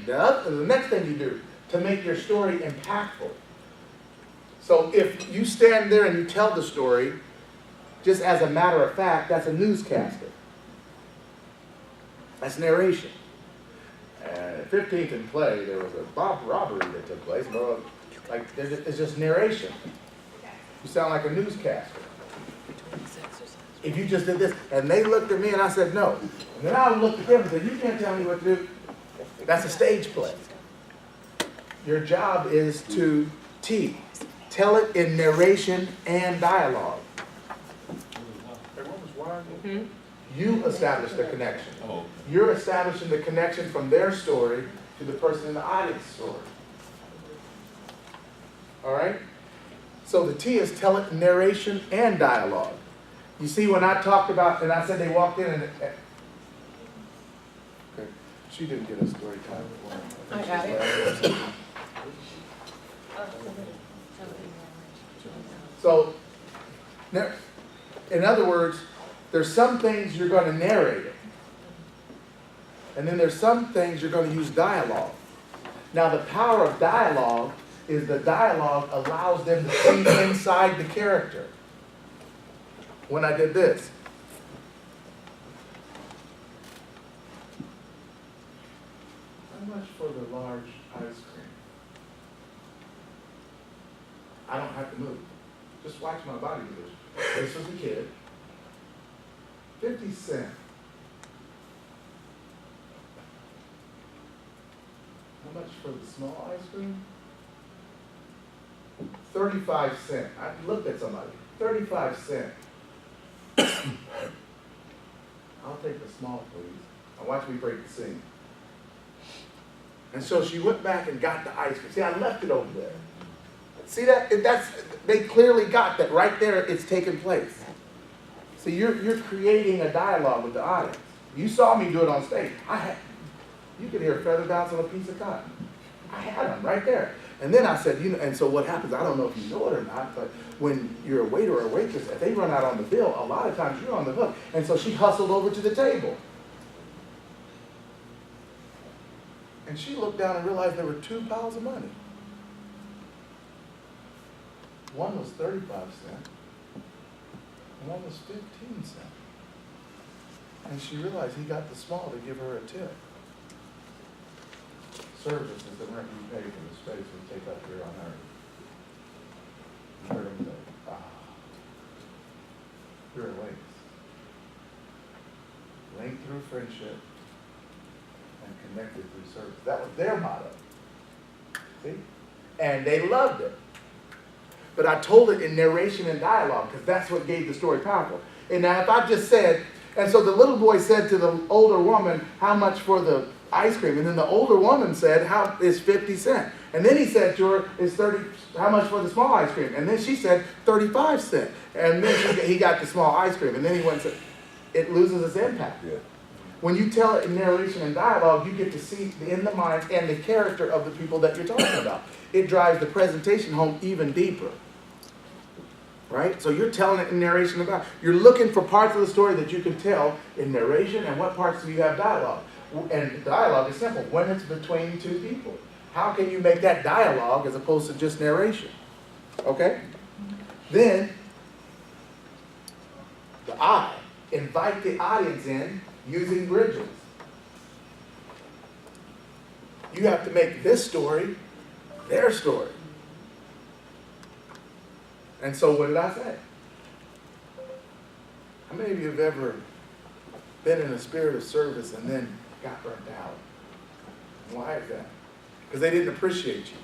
the next thing you do to make your story impactful. So if you stand there and you tell the story, just as a matter of fact, that's a newscaster. That's narration. At 15th and Clay, there was a robbery that took place. Like, it's just narration. You sound like a newscaster. If you just did this, and they looked at me and I said no. And then I looked at them and said, you can't tell me what to do. That's a stage play. Your job is to tell it in narration and dialogue. You establish the connection. You're establishing the connection from their story to the person in the audience story. All right? So the T is tell it in narration and dialogue. You see, when I talked about, and I said they walked in and, okay, she didn't get a story time. I got it. So, in other words, there's some things you're going to narrate it. And then there's some things you're going to use dialogue. Now, the power of dialogue is the dialogue allows them to see inside the character. When I did this. How much for the large ice cream? I don't have to move. Just watch my body position. This was a kid. 50 cents. How much for the small ice cream? 35 cents. I looked at somebody. 35 cents. I'll take the small, please. Now watch me break the scene. And so she went back and got the ice cream. See, I left it over there. See that? They clearly got that right there. It's taking place. So you're creating a dialogue with the audience. You saw me do it on stage. You could hear a feather bounce on a piece of cotton. I had them right there. And then I said, and so what happens, I don't know if you know it or not, but when you're a waiter or a waitress, if they run out on the bill, a lot of times you're on the hook. And so she hustled over to the table. And she looked down and realized there were 2 piles of money. One was 35 cents, and one was 15 cents. And she realized he got the small to give her a tip. Service is the rent you pay for the space we take up here on earth. You heard him say, you're a links. Linked through friendship and connected through service. That was their motto. See? And they loved it. But I told it in narration and dialogue because that's what gave the story powerful. And now if I just said, and so the little boy said to the older woman, how much for the ice cream? And then the older woman said, how is 50 cents? And then he said to her, is 30, how much for the small ice cream? And then she said, 35 cents. And then he got the small ice cream. And then he went and said, it loses its impact. Yeah. When you tell it in narration and dialogue, you get to see in the mind and the character of the people that you're talking about. It drives the presentation home even deeper. Right? So you're telling it in narration about. You're looking for parts of the story that you can tell in narration, and what parts do you have dialogue? And dialogue is simple. When it's between two people. How can you make that dialogue as opposed to just narration? Okay? Then, the I. Invite the audience in using bridges. You have to make this story their story. And so what did I say? How many of you have ever been in a spirit of service and then got burnt out? Why is that? Because they didn't appreciate you.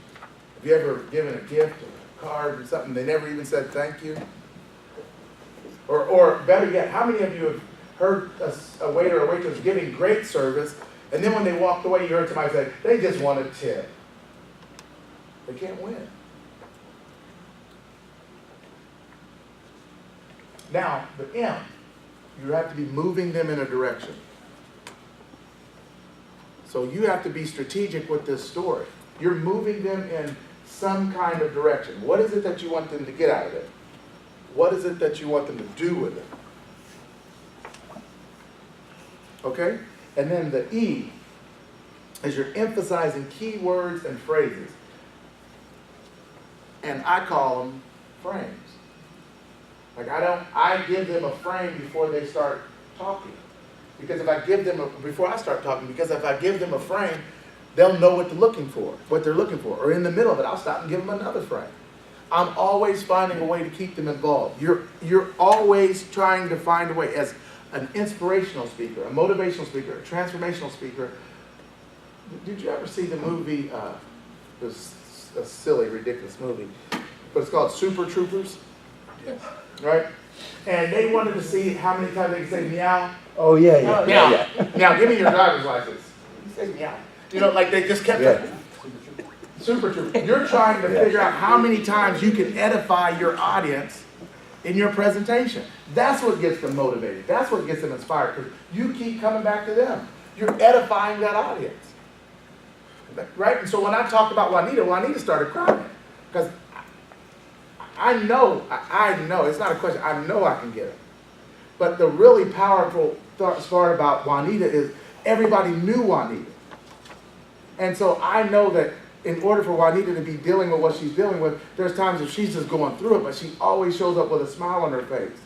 Have you ever given a gift or a card or something, they never even said thank you? Or better yet, how many of you have heard a waiter or waitress giving great service, and then when they walked away, you heard somebody say, they just want a tip. They can't win. Now, the M, you have to be moving them in a direction. So you have to be strategic with this story. You're moving them in some kind of direction. What is it that you want them to get out of it? What is it that you want them to do with it? Okay? And then the E is you're emphasizing key words and phrases. And I call them frames. Like I give them a frame before they start talking. Because if I give them before I start talking, because if I give them a frame, they'll know what they're looking for. Or in the middle of it, I'll stop and give them another frame. I'm always finding a way to keep them involved. You're always trying to find a way. As an inspirational speaker, a motivational speaker, a transformational speaker. Did you ever see the movie, it was a silly, ridiculous movie, but it's called Super Troopers? Yes. Right? And they wanted to see how many times they could say meow. Oh, yeah. Meow. Now, give me your driver's license. You say meow. You know, like they just kept it. Super Troopers. You're trying to figure out how many times you can edify your audience in your presentation. That's what gets them motivated. That's what gets them inspired, because you keep coming back to them. You're edifying that audience. Right? And so when I talked about Juanita started crying. Because I know, it's not a question, I know I can get it. But the really powerful part about Juanita is everybody knew Juanita. And so I know that in order for Juanita to be dealing with what she's dealing with, there's times if she's just going through it, but she always shows up with a smile on her face.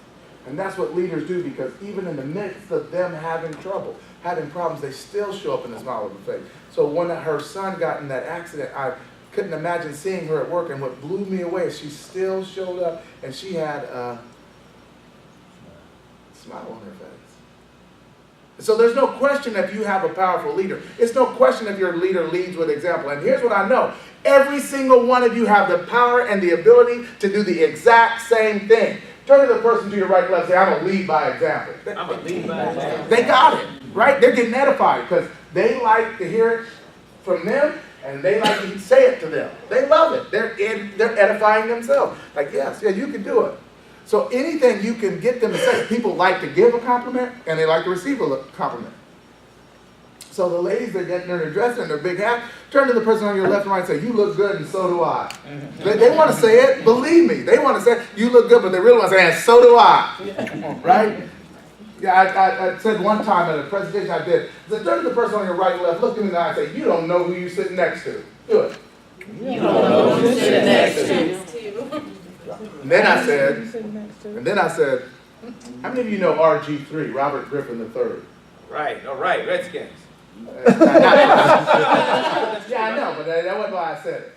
And that's what leaders do, because even in the midst of them having trouble, having problems, they still show up in a smile on their face. So when her son got in that accident, I couldn't imagine seeing her at work, and what blew me away is she still showed up and she had a smile on her face. So there's no question if you have a powerful leader. It's no question if your leader leads with example. And here's what I know. Every single one of you have the power and the ability to do the exact same thing. Turn to the person to your right and left and say, I'm going to lead by example. I'm going to lead by example. They got it, right? They're getting edified because they like to hear it from them and they like to say it to them. They love it. They're edifying themselves. Like, yes, yeah, you can do it. So anything you can get them to say, people like to give a compliment and they like to receive a compliment. So the ladies that get in their dress and their big hat, turn to the person on your left and right and say, you look good and so do I. They want to say it, believe me. They want to say, you look good, but they really want to say, and so do I. Right? Yeah, I said one time at a presentation I did, I said, turn to the person on your right and left, look them in the eye and say, you don't know who you're sitting next to. Do it. You don't know who's sitting next to. And then I said, how many of you know RG3, Robert Griffin III? Right, all right, Redskins. Yeah, I know, but that wasn't why I said it.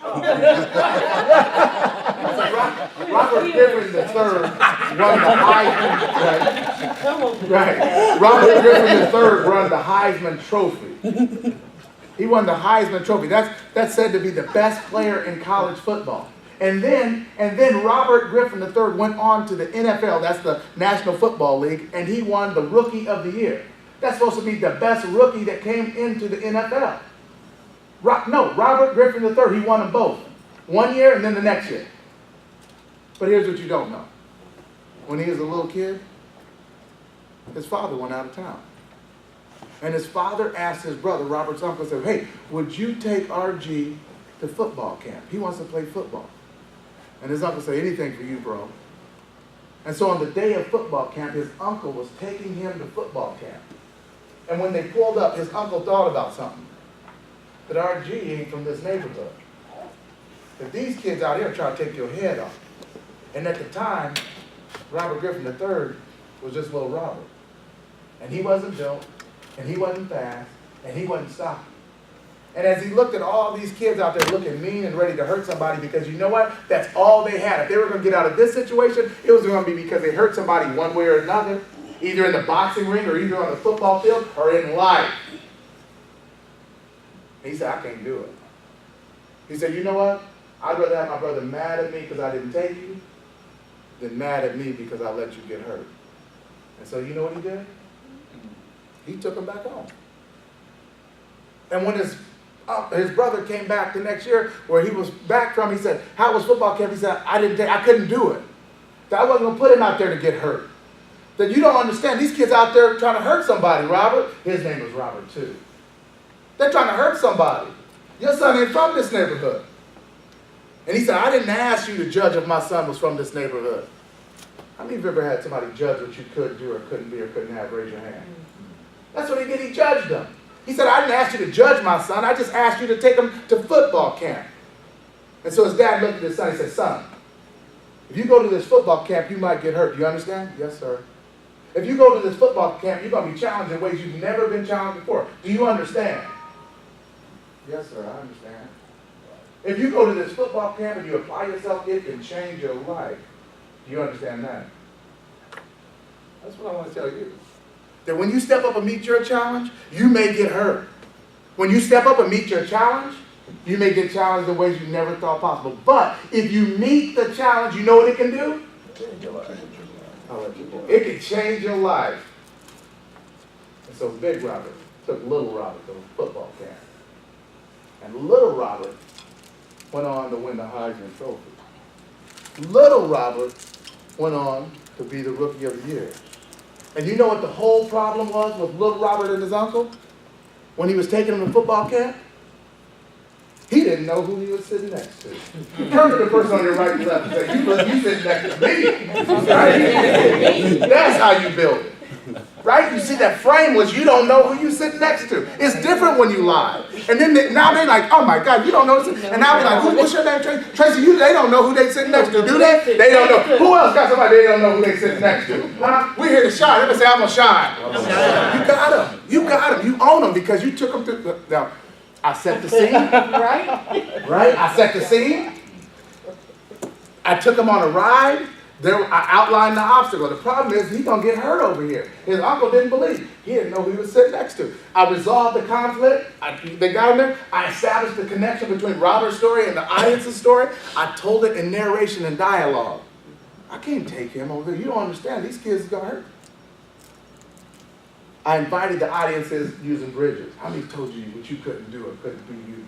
Robert Griffin III won the Heisman. Right. Robert Griffin III won the Heisman Trophy. He won the Heisman Trophy. That's said to be the best player in college football. And then Robert Griffin III went on to the NFL, that's the National Football League, and he won the Rookie of the Year. That's supposed to be the best rookie that came into the NFL. Robert Griffin III, he won them both. 1 year and then the next year. But here's what you don't know. When he was a little kid, his father went out of town. And his father asked his brother, Robert's uncle, said, hey, would you take RG to football camp? He wants to play football. And his uncle said, anything for you, bro. And so on the day of football camp, his uncle was taking him to football camp. And when they pulled up, his uncle thought about something. That RG ain't from this neighborhood. That these kids out here are trying to take your head off. And at the time, Robert Griffin III was just little Robert. And he wasn't built, and he wasn't fast, and he wasn't stocky. And as he looked at all these kids out there looking mean and ready to hurt somebody, because you know what? That's all they had. If they were going to get out of this situation, it was going to be because they hurt somebody one way or another, either in the boxing ring or either on the football field or in life. He said, I can't do it. He said, you know what? I'd rather have my brother mad at me because I didn't take you than mad at me because I let you get hurt. And so you know what he did? He took him back home. And when his brother came back the next year, where he was back from, he said, how was football camp? He said, I couldn't do it. That I wasn't going to put him out there to get hurt. That you don't understand. These kids out there trying to hurt somebody, Robert. His name was Robert, too. They're trying to hurt somebody. Your son ain't from this neighborhood. And he said, I didn't ask you to judge if my son was from this neighborhood. How many of you ever had somebody judge what you could do or couldn't be or couldn't have? Raise your hand. That's what he did. He judged them. He said, I didn't ask you to judge my son. I just asked you to take him to football camp. And so his dad looked at his son and said, son, if you go to this football camp, you might get hurt. Do you understand? Yes, sir. If you go to this football camp, you're going to be challenged in ways you've never been challenged before. Do you understand? Yes, sir, I understand. If you go to this football camp and you apply yourself, it can change your life. Do you understand that? That's what I want to tell you. That when you step up and meet your challenge, you may get hurt. When you step up and meet your challenge, you may get challenged in ways you never thought possible. But if you meet the challenge, you know what it can do? It can change your life. And so Big Robert took Little Robert to a football camp. And Little Robert went on to win the Heisman Trophy. Little Robert went on to be the Rookie of the Year. And you know what the whole problem was with Little Robert and his uncle? When he was taking him to football camp? He didn't know who he was sitting next to. Turn to the person on your right and left and say, you sitting next to me. Right? That's how you build it. Right? You see, that frame was you don't know who you sitting next to. It's different when you lie. And then now they're like, oh my God, you don't know. And now they're like, what's your name, Tracy? Tracy, they don't know who they sitting next to, do they? They don't know. Who else got somebody they don't know who they sitting next to? Huh? We're here to shine. Everybody say, I'm going to shine. You got them. You got them. You own them because you took them to. Now, I set the scene. Right? Right? I set the scene. I took him on a ride. I outlined the obstacle. The problem is he's going to get hurt over here. His uncle didn't believe. He didn't know who he was sitting next to. I resolved the conflict. They got him there. I established the connection between Robert's story and the audience's story. I told it in narration and dialogue. I can't take him over there. You don't understand. These kids got hurt. I invited the audiences using bridges. How many told you what you couldn't do or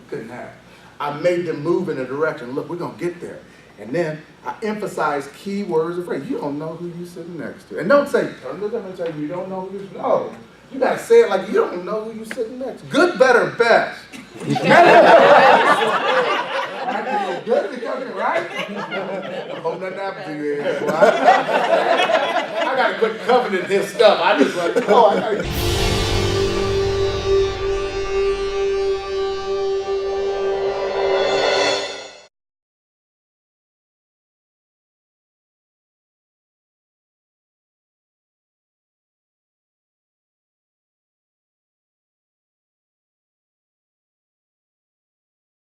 couldn't have? I made them move in a direction. Look, we're going to get there. And then I emphasize key words of phrase. You don't know who you're sitting next to. And don't say, look at me and say, you don't know who you're. No. You got to say it like you don't know who you're sitting next to. Good, better, best. Good becoming, right? I hope nothing happens to you. I got to quit coveting his stuff. I just like, oh, I got to.